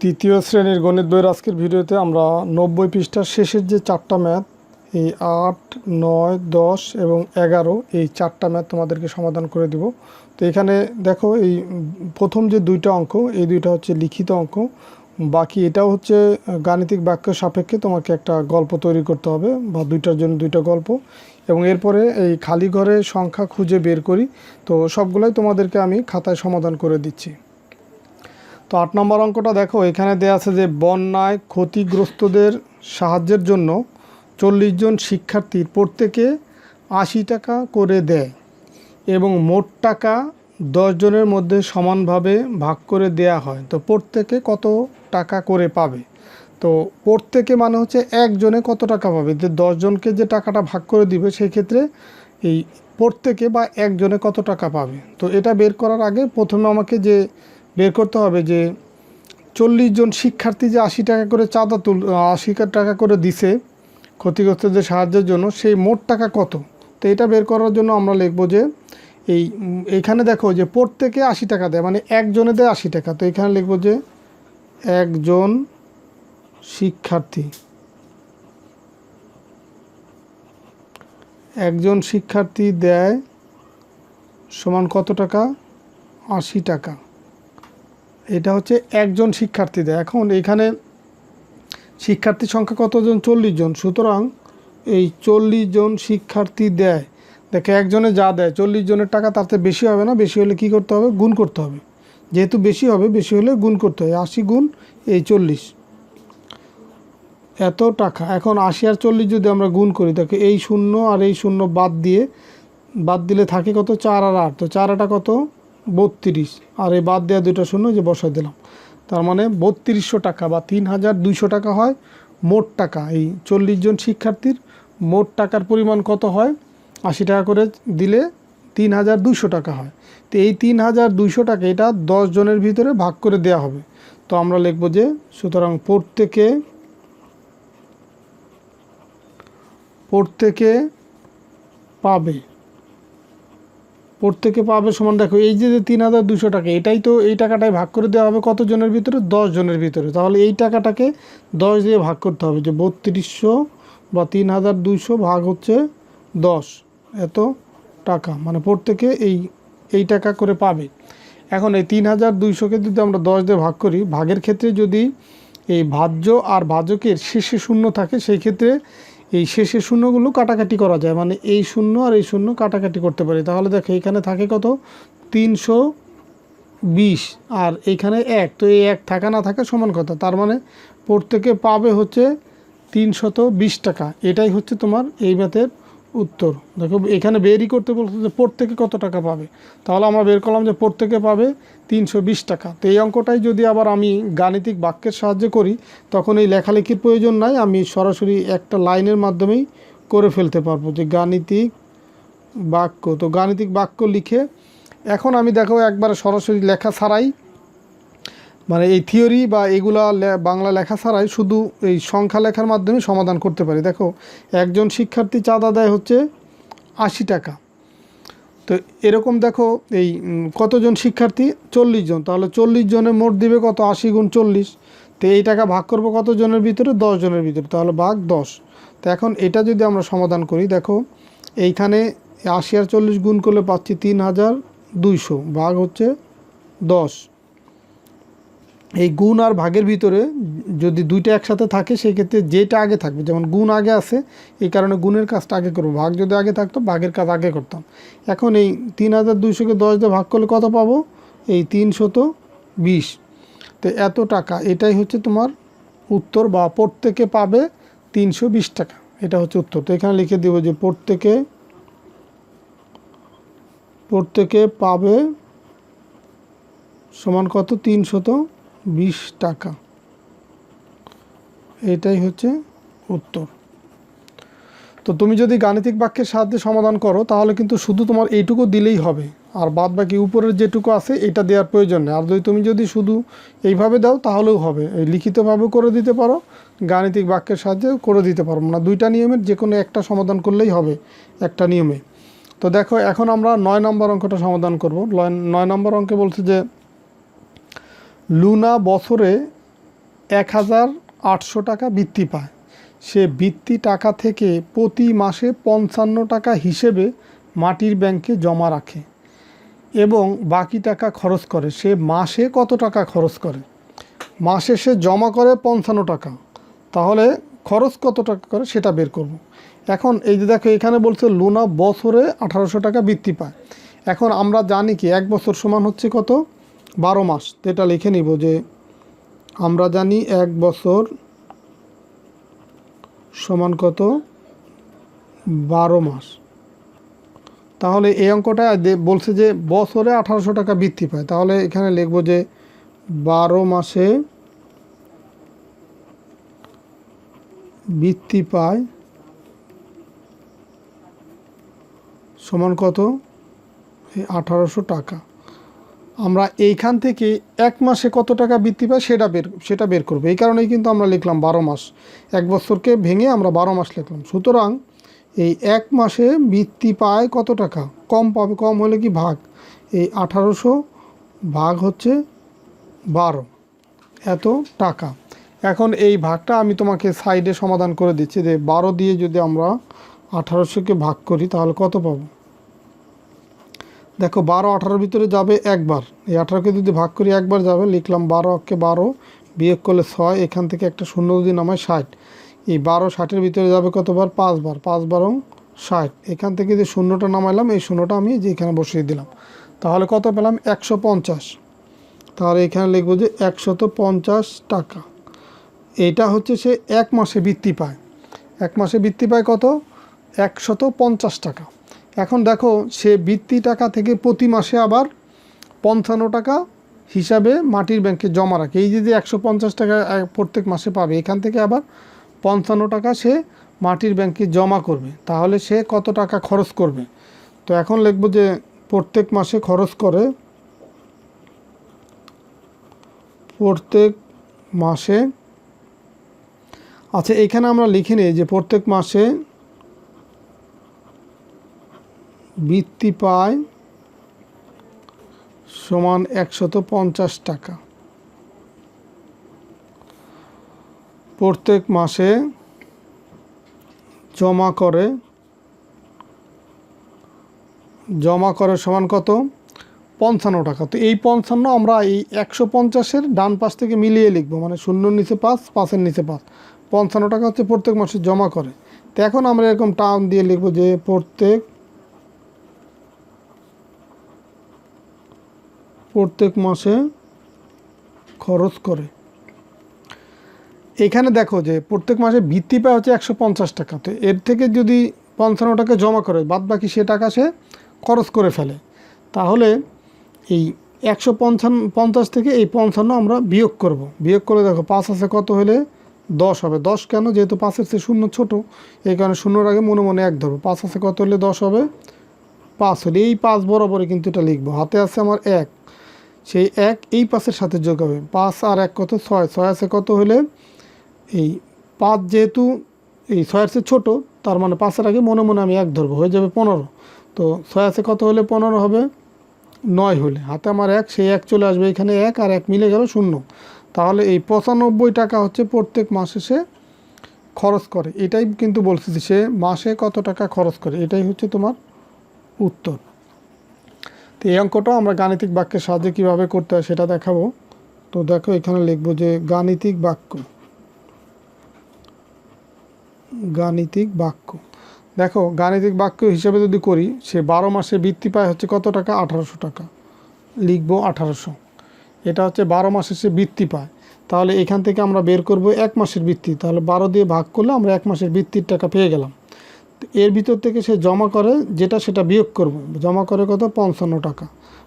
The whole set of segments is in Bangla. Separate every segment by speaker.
Speaker 1: তৃতীয় শ্রেণীর গণিত বইয়ের আজকের ভিডিওতে আমরা 90 পৃষ্ঠার শেষের যে চারটা ম্যাথ, এই 8, 9, 10 এবং 11 এই চারটা ম্যাথ তোমাদেরকে সমাধান করে দিব। তো এখানে দেখো, এই প্রথম যে দুইটা অঙ্ক, এই দুইটা হচ্ছে লিখিত অঙ্ক, বাকি এটাও হচ্ছে গাণিতিক বাক্য সাপেক্ষে তোমাকে একটা গল্প তৈরি করতে হবে, বা দুইটার জন্য দুইটা গল্প। এবং এরপরে এই খালি ঘরে সংখ্যা খুঁজে বের করি। তো সবগুলোই তোমাদেরকে আমি খাতায় সমাধান করে দিচ্ছি। তো 8 নম্বর অঙ্কটা দেখো, এখানে দেওয়া আছে যে বন্যায় ক্ষতিগ্রস্তদের সাহায্যের জন্য 40 জন শিক্ষার্থীর প্রত্যেকে 80 টাকা করে দেয় এবং মোট টাকা 10 জনের মধ্যে সমানভাবে ভাগ করে দেয়া হয়। তো প্রত্যেকে কত টাকা করে পাবে? তো প্রত্যেকে মানে হচ্ছে একজনে কত টাকা পাবে, যে 10 জনকে যে টাকাটা ভাগ করে দিবে সেই ক্ষেত্রে এই প্রত্যেকে বা একজনে কত টাকা পাবে। তো এটা বের করার আগে প্রথমে আমাকে যে বের করতে হবে যে 40 জন শিক্ষার্থী যে 80 টাকা করে চাঁদা 80 টাকা করে দিছে ক্ষতিগ্রস্তদের সাহায্যের জন্য, সেই মোট টাকা কত। তো এটা বের করার জন্য আমরা লিখব যে এইখানে দেখো যে প্রত্যেকে 80 টাকা দেয়, মানে একজনে দেয় 80 টাকা। তো এখানে লিখব যে একজন শিক্ষার্থী দেয় সমান কত টাকা? 80 টাকা। এটা হচ্ছে একজন শিক্ষার্থী দেয়। এখন এখানে শিক্ষার্থীর সংখ্যা কতজন? 40 জন। সুতরাং এই 40 জন শিক্ষার্থী দেয়, দেখে একজনে যা দেয় 40 জনের টাকা, তাতে বেশি হবে না। বেশি হলে কি করতে হবে? গুণ করতে হবে। যেহেতু বেশি হবে, বেশি হলে গুণ করতে হবে। 80 গুণ এই 40, এত টাকা। এখন 80 আর 40 যদি আমরা গুণ করি, দেখো এই শূন্য আর এই শূন্য বাদ দিলে থাকে কত? 4 আর 8। তো 4 আটা কত? 32। আর এই বাদ দেওয়া দুটো শূন্য যে বসাই দিলাম, তার মানে 3200 টাকা বা 3200 টাকা হয় মোট টাকা। এই 40 জন শিক্ষার্থীর মোট টাকার পরিমাণ কত হয়? 80 টাকা করে দিলে 3200 টাকা হয়। তো এই 3200 টাকা এটা 10 জনের ভিতরে ভাগ করে দেয়া হবে। তো আমরা লিখব যে সুতরাং প্রত্যেকে পাবে সমান, দেখো এই যে 3200 টাকা, এটাই তো এই টাকাটাই ভাগ করে দেওয়া হবে কত জনের ভিতরে? 10 জনের ভিতরে। তাহলে এই টাকাটাকে 10 দিয়ে ভাগ করতে হবে, যে 3200 বা 3200 ভাগ হচ্ছে 10, এত টাকা, মানে প্রত্যেকে এই টাকা করে পাবে। এখন এই 3200কে যদি আমরা 10 দিয়ে ভাগ করি, ভাগের ক্ষেত্রে যদি এই ভাজ্য আর ভাজকের শেষে শূন্য থাকে, সেই ক্ষেত্রে এই শেষের শূন্যগুলো কাটাকাটি করা যায়, মানে এই শূন্য আর এই শূন্য কাটাকাটি করতে পারি। তাহলে দেখো এখানে থাকে কত? 320, আর এইখানে 1। তো এই 1 থাকা না থাকা সমান কথা, তার মানে প্রত্যেকে পাবে হচ্ছে 320 টাকা। এটাই হচ্ছে তোমার এই ম্যাথের উত্তর। দেখো এখানে বেরই করতে বলছে যে প্রত্যেকে কত টাকা পাবে, তাহলে আমরা বের করলাম যে প্রত্যেকে পাবে 320 টাকা। তো এই অঙ্কটাই যদি আবার আমি গাণিতিক বাক্যের সাহায্যে করি, তখন এই লেখালেখির প্রয়োজন নাই, আমি সরাসরি একটা লাইনের মাধ্যমেই করে ফেলতে পারবো যে গাণিতিক বাক্য। তো গাণিতিক বাক্য লিখে এখন আমি দেখো একবারে সরাসরি লেখা ছাড়াই, মানে এই থিওরি বা এগুলা বাংলা লেখা ছাড়াই শুধু এই সংখ্যা লেখার মাধ্যমে সমাধান করতে পারি। দেখো একজন শিক্ষার্থী চাঁদা দেয় হচ্ছে 80 টাকা। তো এরকম দেখো এই কতজন শিক্ষার্থী? 40 জন। তাহলে 40 জনের মোট দিবে কত? 80 গুণ 40। তো এই টাকা ভাগ করবো কত জনের ভিতরে? 10 জনের ভিতরে। তাহলে ভাগ 10। তো এখন এটা যদি আমরা সমাধান করি, দেখো এইখানে 80 আর 40 গুণ করলে পাচ্ছি 3200, ভাগ হচ্ছে 10। এই গুণ আর ভাগের ভিতরে যদি দুইটা একসাথে থাকে, সেই ক্ষেত্রে যেটা আগে থাকবে, যেমন গুণ আগে আছে এই কারণে গুণের কাজটা আগে করবো, ভাগ যদি আগে থাকতো ভাগের কাজ আগে করতাম। এখন এই 3200কে 10 দিয়ে ভাগ করলে কত পাবো? এই 320। তো এত টাকা, এটাই হচ্ছে তোমার উত্তর, বা প্রত্যেকে পাবে 320 টাকা, এটা হচ্ছে উত্তর। তো এখানে লিখে দেবো যে প্রত্যেকে পাবে সমান কত? 320 টাকা, এটাই হচ্ছে উত্তর। তো তুমি যদি গাণিতিক বাক্যের সাহায্যে সমাধান করো, তাহলে কিন্তু শুধু তোমার এইটুকু দিলেই হবে, আর বাদ বাকি উপরের যেটুকু আছে এটা দেওয়ার প্রয়োজন নেই। আর তুমি যদি শুধু এইভাবে দাও তাহলেও হবে, এই লিখিতভাবেও করে দিতে পারো, গাণিতিক বাক্যের সাহায্যে করে দিতে পারো না। দুইটা নিয়মের যে কোনো একটা সমাধান করলেই হবে একটা নিয়মে। তো দেখো এখন আমরা 9 নম্বর অঙ্কটা সমাধান করব। 9 নম্বর অঙ্কে বলছে যে লুনা বছরে 1800 টাকা বৃত্তি পায়, সে বৃত্তি টাকা থেকে প্রতি মাসে 55 টাকা হিসেবে মাটির ব্যাংকে জমা রাখে এবং বাকি টাকা খরচ করে। সে মাসে কত টাকা খরচ করে? মাসে সে জমা করে 55 টাকা, তাহলে খরচ কত টাকা করে সেটা বের করব। এখন এই যে দেখো এখানে বলছে লুনা বছরে 1800 টাকা বৃত্তি পায়। এখন আমরা জানি কি 1 বছর সমান হচ্ছে কত? 12 মাস। তো এটা লিখে নিব যে আমরা জানি 1 বছর সমান কত? 12 মাস। তাহলে এই অঙ্কটা বলছে যে বছরে 1800 টাকা বৃত্তি পায়, তাহলে এখানে লিখব যে 12 মাসে বৃত্তি পায় সমান কত? 1800 টাকা। আমরা এইখান থেকে 1 মাসে কত টাকা বৃত্তি পায় সেটা বের করবো। এই কারণেই কিন্তু আমরা লিখলাম 12 মাস। 1 বছরকে ভেঙে আমরা 12 মাস লিখলাম। সুতরাং এই 1 মাসে বৃত্তি পায় কত টাকা? কম পাবে, কম হলে কি ভাগ, এই 1800 ভাগ হচ্ছে 12, এত টাকা। এখন এই ভাগটা আমি তোমাকে সাইডে সমাধান করে দিচ্ছি যে 12 দিয়ে যদি আমরা 1800কে ভাগ করি তাহলে কত পাবো? দেখো 12 18-র ভিতরে যাবে একবার, এই 18কে যদি ভাগ করি একবার যাবে, লিখলাম 12 12, বিয়োগ করলে 6, এখান থেকে একটা শূন্য যদি নামায় 60, এই 12 60-এর ভিতরে যাবে কতবার? 5 বার, 5 12 60, এখান থেকে যে শূন্যটা নামাইলাম এই শূন্যটা আমি যে এখানে বসিয়ে দিলাম, তাহলে কত পেলাম? 150। তাহলে এখানে লিখবো যে 150 টাকা। এইটা হচ্ছে সে 1 মাসে বৃত্তি পায়। 1 মাসে বৃত্তি পায় কত? 150 টাকা। এখন দেখো সে বৃত্তি টাকা থেকে প্রতি মাসে আবার 55 টাকা হিসাবে মাটির ব্যাংকে জমা রাখে। এই যে 150 টাকা প্রত্যেক মাসে পাবে, এখান থেকে আবার 55 টাকা সে মাটির ব্যাংকে জমা করবে, তাহলে সে কত টাকা খরচ করবে? তো এখন লিখব যে প্রত্যেক মাসে খরচ করে, প্রত্যেক মাসে, আচ্ছা এখানে আমরা লিখে নিই যে প্রত্যেক মাসে বৃত্তি পায় সমান 150 টাকা। প্রত্যেক মাসে জমা করে সমান কত? 55 টাকা। তো এই 55 আমরা এই 150-এর ডান পাশ থেকে মিলিয়ে লিখবো, মানে 0-র নিচে 5, 5-এর নিচে 5, 55 টাকা হচ্ছে প্রত্যেক মাসে জমা করে। তো এখন আমরা এরকম টার্ম দিয়ে লিখবো যে প্রত্যেক মাসে খরচ করে। এখানে দেখো যে প্রত্যেক মাসে বৃত্তি পায় হচ্ছে 150 টাকা, তো এর থেকে যদি 55 টাকা জমা করে বাদ বাকি সে টাকা সে খরচ করে ফেলে, তাহলে এই 150 থেকে এই 55 আমরা বিয়োগ করব। বিয়োগ করে দেখো 5 আছে কত হলে 10 হবে। 10 কেন? যেহেতু 5-এর চেয়ে শূন্য ছোটো, এই কারণে শূন্যর আগে মনে মনে 1 ধরবো। 5 আছে কত হলে 10 হবে? 5 হলে এই 5 বরাবরই কিন্তু এটা লিখবো। হাতে আছে আমার 1, সেই 1 এই 5-এর সাথে যোগ হবে। 5 আর 1 কত? 6, 6 আছে কত হলে, এই 5 যেহেতু এই 6-এর চেয়ে ছোটো, তার মানে 5-এর আগে মনে মনে আমি 1 ধরবো, হয়ে যাবে 15। তো 6 আছে কত হলে 15 হবে? 9 হলে, হাতে আমার 1, সেই 1 চলে আসবে এখানে, 1 আর 1 মিলে গেল 0। তাহলে এই 95 টাকা হচ্ছে প্রত্যেক মাসে সে খরচ করে। এটাই কিন্তু বলছি সে মাসে কত টাকা খরচ করে, এটাই হচ্ছে তোমার উত্তর। তো এই অঙ্কটাও আমরা গাণিতিক বাক্যের সাহায্যে কীভাবে করতে হয় সেটা দেখাবো। তো দেখো এখানে লিখবো যে গাণিতিক বাক্য। দেখো গাণিতিক বাক্য হিসাবে যদি করি, সে 12 মাসে বৃত্তি পায় হচ্ছে কত টাকা? 1800 টাকা। লিখবো 1800, এটা হচ্ছে 12 মাসে সে বৃত্তি পায়। তাহলে এখান থেকে আমরা বের করব 1 মাসের বৃত্তি, তাহলে 12 দিয়ে ভাগ করলে আমরা 1 মাসের বৃত্তির টাকা পেয়ে গেলাম। এর ভিতর থেকে সে জমা করে যেটা সেটা বিয়োগ করব। জমা করে কত? 55 টাকা।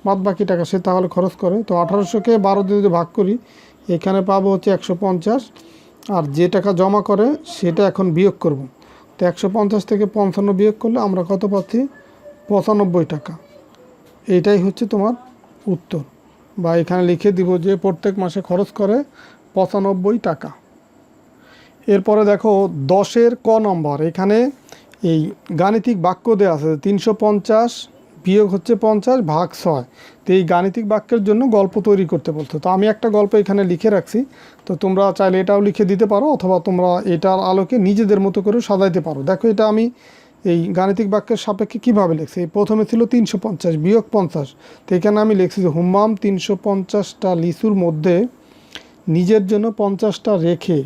Speaker 1: বাদ বাকি টাকা সে তাহলে খরচ করে। তো 1800-কে 12 দিয়ে যদি ভাগ করি, এখানে পাবো হচ্ছে 150, আর যে টাকা জমা করে সেটা এখন বিয়োগ করব। তো 150 থেকে 55 বিয়োগ করলে আমরা কত পাচ্ছি? 95 টাকা। এইটাই হচ্ছে তোমার উত্তর, বা এখানে লিখে দিব যে প্রত্যেক মাসে খরচ করে 95 টাকা। এরপরে দেখো 10-এর ক নম্বর, এখানে এই গাণিতিক বাক্য দেওয়া আছে 350 বিয়োগ হচ্ছে 50 ভাগ 6। তো এই গাণিতিক বাক্যের জন্য গল্প তৈরি করতে বলতো। তো আমি একটা গল্প এখানে লিখে রাখছি, তো তোমরা চাইলে এটাও লিখে দিতে পারো, অথবা তোমরা এটার আলোকে নিজেদের মতো করে সাজাইতে পারো। দেখো এটা আমি এই গাণিতিক বাক্যের সাপেক্ষে কীভাবে লিখছি। প্রথমে ছিল 350 বিয়োগ 50। তো এখানে আমি লিখছি যে হুম্মাম 350টা লিচুর মধ্যে নিজের জন্য 50টা রেখে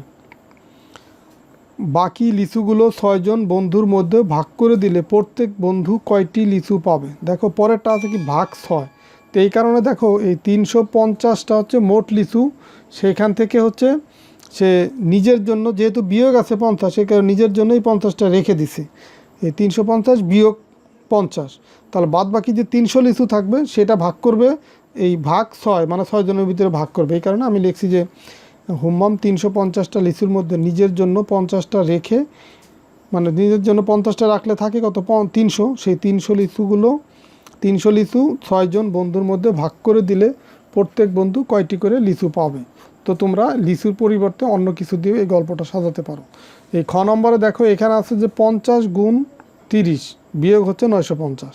Speaker 1: বাকি লিচুগুলো 6 জন বন্ধুর মধ্যে ভাগ করে দিলে প্রত্যেক বন্ধু কয়টি লিচু পাবে। দেখো পরেরটা আছে কি ভাগ 6। তো এই কারণে দেখো এই 350টা হচ্ছে মোট লিচু, সেখান থেকে হচ্ছে সে নিজের জন্য, যেহেতু বিয়োগ আছে 50, সে কারণে নিজের জন্যই 50টা রেখে দিছে। এই 350 বিয়োগ 50, তাহলে বাদ বাকি যে 300 লিচু থাকবে সেটা ভাগ করবে এই ভাগ 6, মানে 6 জনের ভিতরে ভাগ করবে। এই কারণে আমি লিখছি যে হুম্মাম 350টা লিচুর মধ্যে নিজের জন্য 50টা রেখে, মানে নিজের জন্য 50টা রাখলে থাকে কত 300, সেই 300 লিচু 6 জন বন্ধুর মধ্যে ভাগ করে দিলে প্রত্যেক বন্ধু কয়টি করে লিচু পাবে। তো তোমরা লিচুর পরিবর্তে অন্য কিছু দিয়ে এই গল্পটা সাজাতে পারো। এই খ নম্বরে দেখো এখানে আছে যে 50 গুণ 30 বিয়োগ হচ্ছে 950।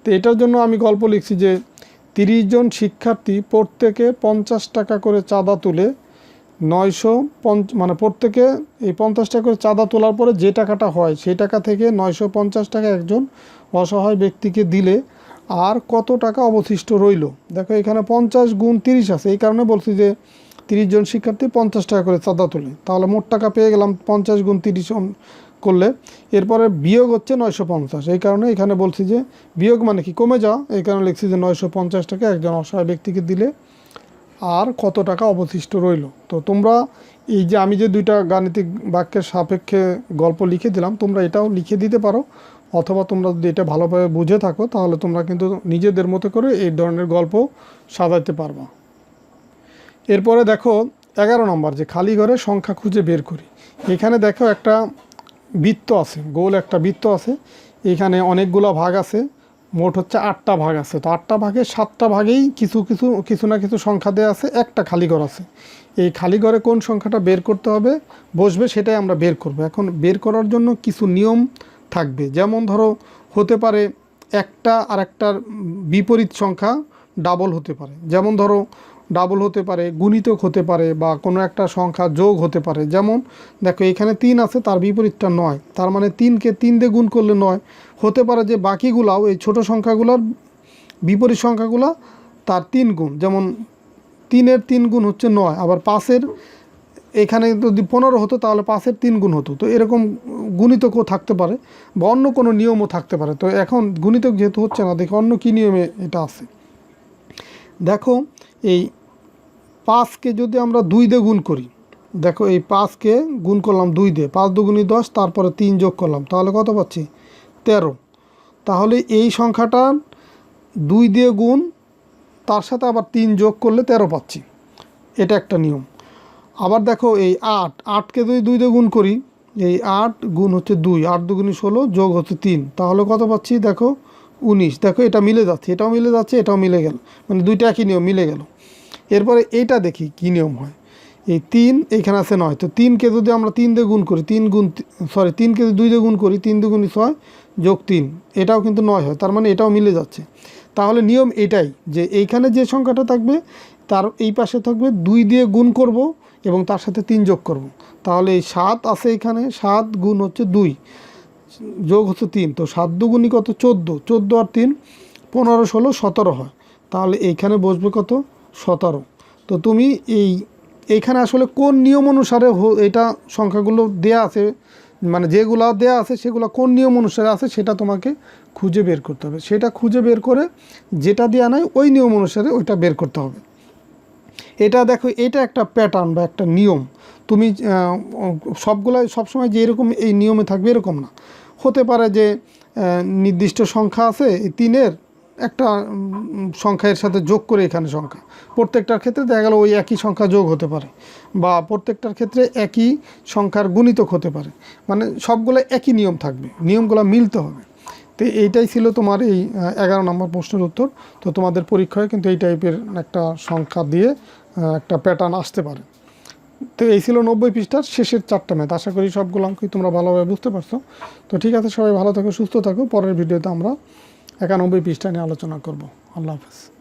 Speaker 1: তো এটার জন্য আমি গল্প লিখছি যে 30 জন শিক্ষার্থী প্রত্যেকে 50 টাকা করে চাঁদা তুলে 950, মানে প্রত্যেকে এই 50 টাকা করে চাঁদা তোলার পরে যে টাকাটা হয় সেই টাকা থেকে 950 টাকা একজন অসহায় ব্যক্তিকে দিলে আর কত টাকা অবশিষ্ট রইল। দেখো এখানে 50 গুণ 30 আছে, এই কারণে বলছি যে 30 জন শিক্ষার্থী 50 টাকা করে চাঁদা তোলে, তাহলে মোট টাকা পেয়ে গেলাম 50 গুণ 30 করলে। এরপরে বিয়োগ হচ্ছে 950, এই কারণে এখানে বলছি যে বিয়োগ মানে কি কমে যাওয়া, এই কারণে লিখছি যে 950 টাকা একজন অসহায় ব্যক্তিকে দিলে আর কত টাকা অবশিষ্ট রইল। তো তোমরা এই যে আমি যে দুইটা গাণিতিক বাক্যের সাপেক্ষে গল্প লিখে দিলাম, তোমরা এটাও লিখে দিতে পারো, অথবা তোমরা যদি এটা ভালোভাবে বুঝে থাকো তাহলে তোমরা কিন্তু নিজেদের মতো করে এই ধরনের গল্প সাজাতে পারবা। এরপরে দেখো 11 নম্বর, যে খালি ঘরে সংখ্যা খুঁজে বের করি। এখানে দেখো একটা বৃত্ত আছে, গোল একটা বৃত্ত আছে, এখানে অনেকগুলো ভাগ আছে, মোট হচ্ছে 8টা ভাগ আছে। তো 8টা ভাগে 7টা ভাগেই কিছু না কিছু সংখ্যা দেওয়া আছে, একটা খালি ঘর আছে। এই খালি ঘরে কোন সংখ্যাটা বের করতে হবে বসবে সেটাই আমরা বের করব। এখন বের করার জন্য কিছু নিয়ম থাকবে, যেমন ধরো হতে পারে একটা আর একটার বিপরীত সংখ্যা ডাবল হতে পারে, যেমন ধরো ডাবল হতে পারে, গুণিতক হতে পারে, বা কোনো একটা সংখ্যা যোগ হতে পারে। যেমন দেখো এখানে 3 আছে, তার বিপরীতটা 9, তার মানে 3কে 3 দিয়ে গুণ করলে 9। হতে পারে যে বাকিগুলাও এই ছোট সংখ্যাগুলোর বিপরীত সংখ্যাগুলো তার 3 গুণ, যেমন 3-এর 3 গুণ হচ্ছে 9, আবার 5-এর এখানে যদি 15 হতো তাহলে 5-এর 3 গুণ হতো। তো এরকম গুণিতকও থাকতে পারে, বা অন্য কোনো নিয়মও থাকতে পারে। তো এখন গুণিতক যেহেতু হচ্ছে না, দেখো অন্য কী নিয়মে এটা আছে। দেখো এই 5কে যদি আমরা 2 দিয়ে গুণ করি, দেখো এই 5কে গুণ করলাম 2 দিয়ে, 5 দুগুণী 10, তারপরে 3 যোগ করলাম, তাহলে কত পাচ্ছি 13। তাহলে এই সংখ্যাটা 2 দিয়ে গুণ, তার সাথে আবার 3 যোগ করলে 13 পাচ্ছি, এটা একটা নিয়ম। আবার দেখো এই 8কে যদি 2 দিয়ে গুণ করি, এই 8 গুণ হচ্ছে 2, 8 দুগুণী 16 যোগ হচ্ছে 3, তাহলে কত পাচ্ছি দেখো 19। দেখো এটা মিলে যাচ্ছে, এটাও মিলে যাচ্ছে, এটাও মিলে গেল, মানে দুইটা একই নিয়ম মিলে গেল। এরপরে এইটা দেখি কী নিয়ম হয়। এই 3 এইখানে আছে 9, তো 3কে যদি আমরা 3 দিয়ে গুণ করি, 3কে যদি 2 দিয়ে গুণ করি, 3 দুগুণী 6 যোগ 3, এটাও কিন্তু 9 হয়, তার মানে এটাও মিলে যাচ্ছে। তাহলে নিয়ম এটাই যে এইখানে যে সংখ্যাটা থাকবে তার এই পাশে থাকবে 2 দিয়ে গুণ করব এবং তার সাথে 3 যোগ করব। তাহলে এই 7 আছে এখানে, 7 গুণ হচ্ছে 2 যোগ হচ্ছে 3, তো 7 দুগুণী কত 14, 14 আর 3 15, 16, 17 হয়। তাহলে এইখানে বসবে কত 17। তো তুমি এইখানে আসলে কোন নিয়ম অনুসারে এটা সংখ্যাগুলো দেয়া আছে, মানে যেগুলো দেয়া আছে সেগুলো কোন নিয়ম অনুসারে আছে সেটা তোমাকে খুঁজে বের করতে হবে। সেটা খুঁজে বের করে যেটা দেয়া নাই ওই নিয়ম অনুসারে ওইটা বের করতে হবে। এটা দেখো, এটা একটা প্যাটার্ন বা একটা নিয়ম। তুমি সবগুলাই সবসময় যে এরকম এই নিয়মে থাকবে এরকম না। হতে পারে যে নির্দিষ্ট সংখ্যা আছে, এই 3-এর একটা সংখ্যার সাথে যোগ করে এখানে সংখ্যা, প্রত্যেকটার ক্ষেত্রে দেখা গেল ওই একই সংখ্যা যোগ হতে পারে, বা প্রত্যেকটার ক্ষেত্রে একই সংখ্যার গুণিতক হতে পারে, মানে সবগুলো একই নিয়ম থাকবে, নিয়মগুলো মিলতে হবে। তো এইটাই ছিল তোমার এই 11 নম্বর প্রশ্নের উত্তর। তো তোমাদের পরীক্ষায় কিন্তু এই টাইপের একটা সংখ্যা দিয়ে একটা প্যাটার্ন আসতে পারে। তো এই ছিল 90 পৃষ্ঠার শেষের 4টা ম্যাথ। আশা করি সবগুলো অঙ্কই তোমরা ভালোভাবে বুঝতে পারছো। তো ঠিক আছে, সবাই ভালো থাকো, সুস্থ থাকো। পরের ভিডিওতে আমরা 91 পৃষ্ঠা নিয়ে আলোচনা করব। আল্লাহ হাফেজ।